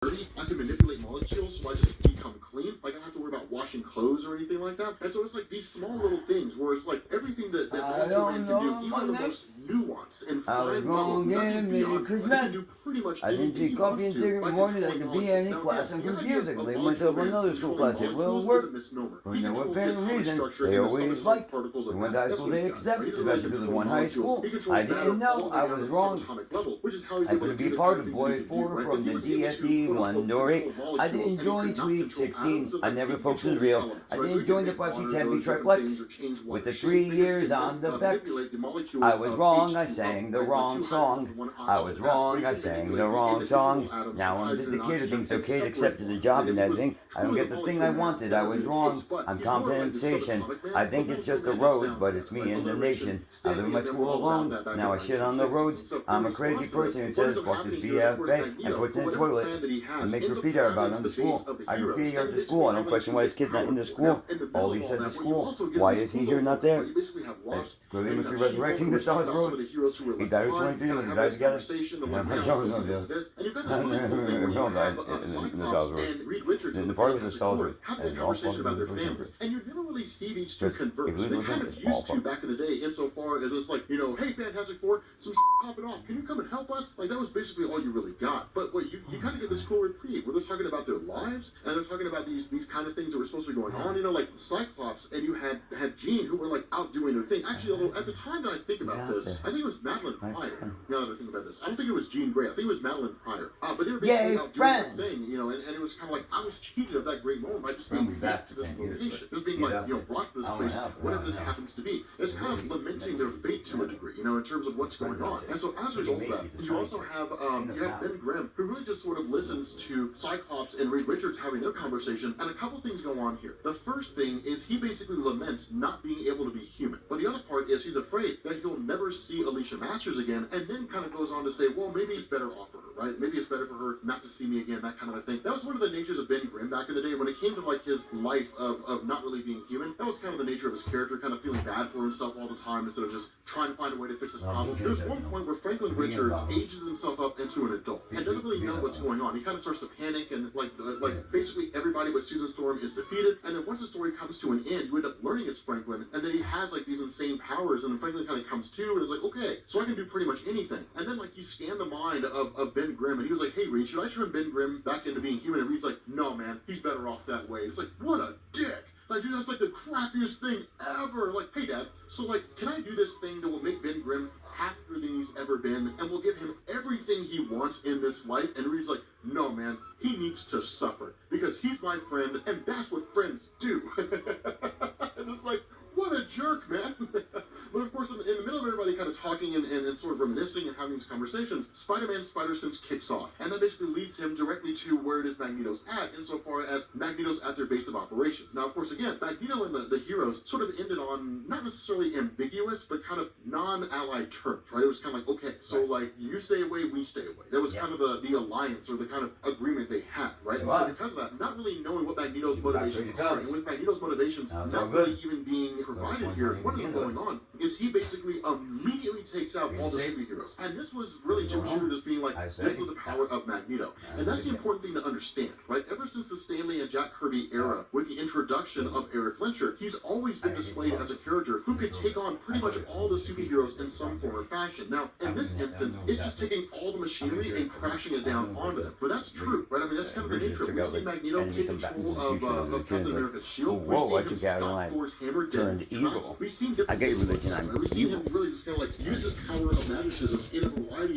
dirty. I can manipulate molecules so I just become clean. Like I don't have to worry about washing clothes or anything like that. And so it's like these small little things where it's like everything that Ultra Man can do, even the most nuanced and fine level, not just beyond. He can do pretty much I didn't anything drink he coffee wants and to cigarette in by the morning. I controlling could be in any molecules. class Now, on the idea computers. I of could leave Ultra myself Man another school controlling class. It will molecules work. is a misnomer. For He no controls the apparent atomic reason, structure they and the always subatomic like. particles We of went matter. to high That's school, what he they does. accept, He doesn't really especially because of control one high molecules. school. He I controls matter didn't know. all I the way was down to the wrong. subatomic level, which is how he's I able to couldn't do be the part kind of of things he Boy can do, 4 right? from If he the was able to, DSE quote 1 unquote, door 8. control I molecules didn't and he join could not Tweet control 16. atoms, I like he never can focused control on the real. elements, I right? So didn't he join can the make Puffy water, 10 those B different Triflex things, or change with water the shape, 3 I guess, years and on the Bex. manipulate the molecules I was of wrong. I H2O, sang the right? wrong Two song. hydrogens, one I was oxygen. wrong. He I can sang the manipulate the wrong individual song. atoms of Now I'm just hydrogen a and kid who oxygen thinks and okay to separate accept as a them, job right? and If he was everything. I don't truly get the the thing I molecule man, wanted. that I would was be the wrong. case, but I'm he's more like the compensation. subatomic man. I think The it's just molecule a man just rose, sounds but better, it's me right? and the Alliteration. nation. I Stanley live in my and them school all allowed alone. that back Now in I the shit on the 1960s. roads. And so I'm in a crazy response to this, person who what says ends up fuck this happening here, of course, BFA and Magneto, puts it in for the whatever toilet plan that he has, and make ends up graffiti art about traveling it to on the the base school. of the I heroes graffiti art and to school. I don't basically question why his having kid's not in the this power. school. Now, in the All middle he of all says that, is what you school. also get Why is is he this here, cool not little, there? right? You basically have Wasp. Clearly You must have be She-Hulk, resurrecting where the we talk Stars about some of Road. the heroes who were He left died at behind, 23 kind when of he have died this together. conversation of Yeah, like, my now show was what's on going on this. with this? And you've got this really cool thing where you Film died have in the Cyclops Stars Road. and Reed Richards The of the party was a Fantastic Stars Four Road. having a And all conversation about their fucking families. And you never really see these two Because converse. if you They listen, kind of it's all used to fun. back in the day insofar as it's like, you know, hey, Fantastic Four, some popping off. Can you come and help us? Like, that was basically all you really got. But what you kind of get this cool reprieve where they're talking about their lives and they're talking about these kind of things that were supposed to be going on, you know, like Cyclops, and you had Jean who were like out doing their thing. Actually, although at the time that I think about this, I think it was Madeline Pryor. Now that I think about this, I don't think it was Jean Grey. I think it was Madeline Pryor. But they were basically out doing their thing, you know, and it was kind of like I was cheated of that great moment by just being back to this location, just being like, you know, brought to this place, whatever this happens to be. It's kind of lamenting their fate to a degree, you know, in terms of what's going on. And so as a result of that, you also have Ben Grimm, who really just sort of listens to Cyclops and Reed Richards having their conversation, and a couple things go on here. The first thing is he basically laments not being able to be human. But the other part is he's afraid that he'll never see Alicia Masters again, and then kind of goes on to say, well, maybe it's better off for her, right? Maybe it's better for her not to see me again, that kind of a thing. That was one of the natures of Ben Grimm back in the day when it came to like his life of not really being human. That was kind of the nature of his character, kind of feeling bad for himself all the time instead of just trying to find a way to fix this problem. There's one point where Franklin Richards ages himself up into an adult and doesn't really know what's going on. He kind of starts to panic, and like basically everybody but Susan Storm is defeated. And then once the story comes to an end, you end up learning it's Franklin, and then he has like these insane powers, and then Franklin kind of comes to and is like, okay, so I can do pretty much anything. And then like he scanned the mind of Ben Grimm, and he was like, hey Reed, should I turn Ben Grimm back into being human? And Reed's like, no man, he's better off that way. It's like, what a dick. Like, dude, that's like the crappiest thing ever. Like, hey, Dad, so, like, can I do this thing that will make Ben Grimm happier than he's ever been and will give him everything he wants in this life? And Reed's like, no, man, he needs to suffer because he's my friend, and that's what friends do. And it's like, what a jerk, man. But of course, in the middle of everybody kind of talking and sort of reminiscing and having these conversations, Spider-Man's Spider Sense kicks off. And that basically leads him directly to where it is Magneto's at, insofar as Magneto's at their base of operations. Now, of course, again, Magneto and the heroes sort of ended on not necessarily ambiguous, but kind of non-allied terms, right? It was kind of like, okay, so like, you stay away, we stay away. That was kind of the alliance or the kind of agreement they had, right? And so because of that, not really knowing what Magneto's motivations are, and with Magneto's motivations not really even being provided here, what is going on is he basically immediately takes out all the superheroes. And this was really Jim Shooter just being like, this is the power of Magneto. And that's the important thing to understand, right? Ever since the Stan Lee and Jack Kirby era, with the introduction of Eric Lenscher, he's always been displayed as a character who could take on pretty much all the superheroes in some form or fashion. Now, in this instance, it's just taking all the machinery and crashing it down onto them. But that's true, right? I mean, that's kind of the nature. We've seen Magneto take control of Captain America's shield. We've seen him stop Thor's hammer dead in his tracks. We've seen different things like that. We've seen him really just kind of like use his power of magnetism in a variety